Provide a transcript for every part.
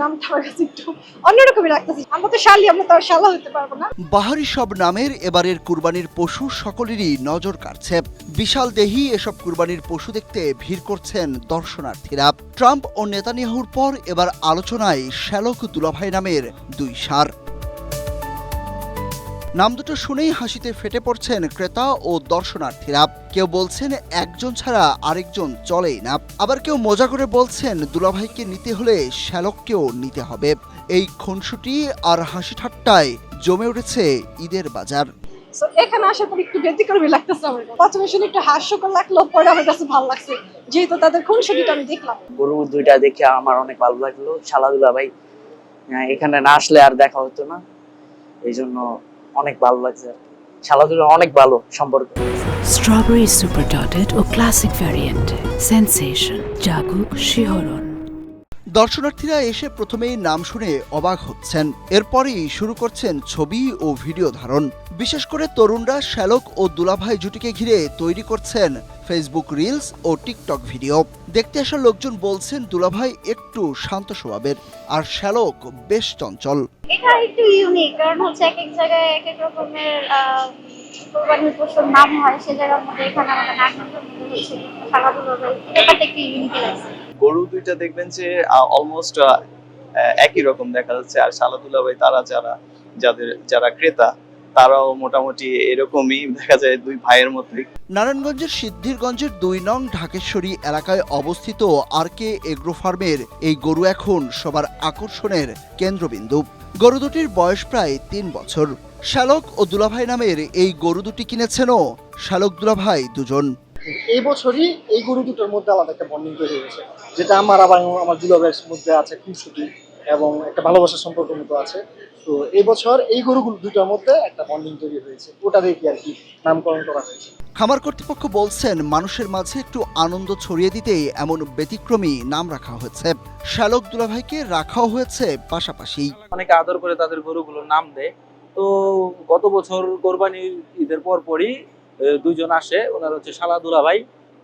নামটা আমার কাছে একটু অন্যরকমই লাগতেছে। আমরা তো শালি, আমরা তো আর শালা হতে পারবো না। বাহারি সব নামের এবারের কুরবানির পশু সকলেরই নজর কাড়ছে। বিশাল দেহি এসব কুরবানির পশু দেখতে ভিড় করছেন দর্শনার্থীরা। ট্রাম্প ও নেতানিয়াহুর পর এবার আলোচনায় শ্যালক দুলাভাই নামের দুই ষাঁড়। নাম দুটো শুনেই হাসিতে ফেটে পড়ছেন ক্রেতা ও দর্শনার্থীরা। কেউ বলছেন একজন ছাড়া আরেকজন চলেই না, আবার কেউ মজা করে বলছেন দুলাভাইকে নিতে হলে শ্যালককেও নিতে হবে। এই খুনসুটি আর হাসি ঠাট্টায় জমে উঠেছে ঈদের বাজার। সো এখানে আসার পর একটু ব্যতিক্রমী লাগতেছে আমার কাছে। প্রথমে শুনে একটু হাস্যকর লাগলো, পরে আমার কাছে ভালো লাগছে, যেহেতু তাদের খুনসুটিটা আমি দেখলাম। গরু দুইটা দেখে আমার অনেক ভালো লাগলো। শালা দুলাভাই এখানে না আসলে আর দেখা হতো না, এই জন্য অনেক ভালো লাগছে। শালা দুলাভাই অনেক ভালো সম্পর্ক। Strawberry Super Dotted ও ক্লাসিক ভ্যারিয়েন্ট সেন্সেশন জাগুক শিহরণ। দর্শনার্থীরা এসে প্রথমেই নাম শুনে অবাক হচ্ছেন, এরপরই শুরু করছেন ছবি ও ভিডিও ধারণ। বিশেষ করে তরুণরা শ্যালক ও দুলাভাই জুটিকে ঘিরে তৈরি করছেন ফেসবুক রিলস ও টিকটক ভিডিও। দেখতে আসা লোকজন বলছেন দুলাভাই একটু শান্ত স্বভাবের আর শ্যালক বেশ চঞ্চল। এটা একটু ইউনিক, কারণ হচ্ছে এক এক জায়গায় এক এক রকমের কোরবানির পশুর নাম হয়, সে জায়গার মধ্যে এখানে আমাদের নাগনাথের মধ্যে হচ্ছে শালাদুল ব্যাপারটা একটু ইউনিক লাগছে। গরু দুইটা দেখবেন যে অলমোস্ট একই রকম দেখা যাচ্ছে, আর শালা দুলাভাই তারা যারা ক্রেতা তারাও মোটামুটি এরকমই দেখা যায়, দুই ভাইয়ের মতোই। নারায়ণগঞ্জের সিদ্ধিরগঞ্জের ২ নং ঢাকেশ্বরী এলাকায় অবস্থিত আরকে এগ্রো ফার্মের এই গরু এখন সবার আকর্ষণের কেন্দ্রবিন্দু। গরু দুটির বয়স প্রায় ৩ বছর। শ্যালক ও দুলাভাই নামের এই গরু দুটি কিনেছেনও শ্যালক দুলাভাই দুজন। এই বছরই এই গরু দুটোর মধ্যে আলাদা একটা বন্ডিং তৈরি হয়েছে, যেটা আমার আবার আমার দুলাভাইয়ের মধ্যে আছে খুনসুটি এবং একটা ভালোবাসার সম্পর্ক মতো আছে। তো এই বছর এই গরুগুলো দুটোর মধ্যে একটা বন্ডিং তৈরি হয়েছে, ওটা দেখি আর কি নামকরণ করা হয়েছে। খামার কর্তৃপক্ষ বলছেন মানুষের মাঝে একটু আনন্দ ছড়িয়ে দিতেই এমন ব্যতিক্রমী নাম রাখা হয়েছে। শ্যালক দুলাভাইকে রাখাও হয়েছে পাশাপাশি। অনেকে আদর করে তাদের গরুগুলোর নাম দেয়। তো গত বছর কোরবানির ঈদের পরই দুইজন আসে, ওনারা হচ্ছে শালা দুলাভাই।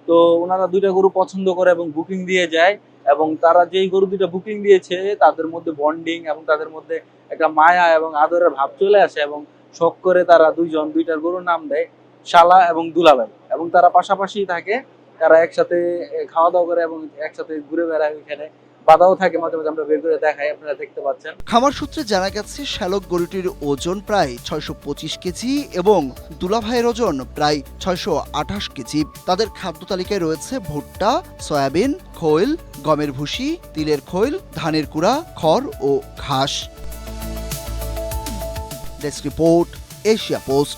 তো ওনারা দুইটা গরু পছন্দ করে এবং বুকিং দিয়ে যায়, এবং তারা যেই গরু দুইটা বুকিং দিয়েছে তাদের মধ্যে বন্ডিং এবং তাদের মধ্যে একটা মায়া এবং আদরের ভাব চলে আসে, এবং শখ করে তারা দুইজন দুইটার গরুর নাম দেয় শালা এবং দুলাভাই, এবং তারা পাশাপাশি থাকে, তারা একসাথে খাওয়া দাওয়া করে এবং একসাথে ঘুরে বেড়ায়। ওইখানে বাধাও থাকে, মাঝে মাঝে আমরা বের করে দেখাই, আপনারা দেখতে পাচ্ছেন। খামার সূত্রে জানা গেছে শ্যালক গরুটির ওজন প্রায় ৬২৫ কেজি এবং দুলাভাইয়ের ওজন প্রায় ৬২৮ কেজি। তাদের খাদ্য তালিকায় রয়েছে ভুট্টা, সয়াবিন, খৈল, গমের ভুসি, তিলের খৈল, ধানের কুড়া, খড় ও ঘাস। Desk report, Asia post.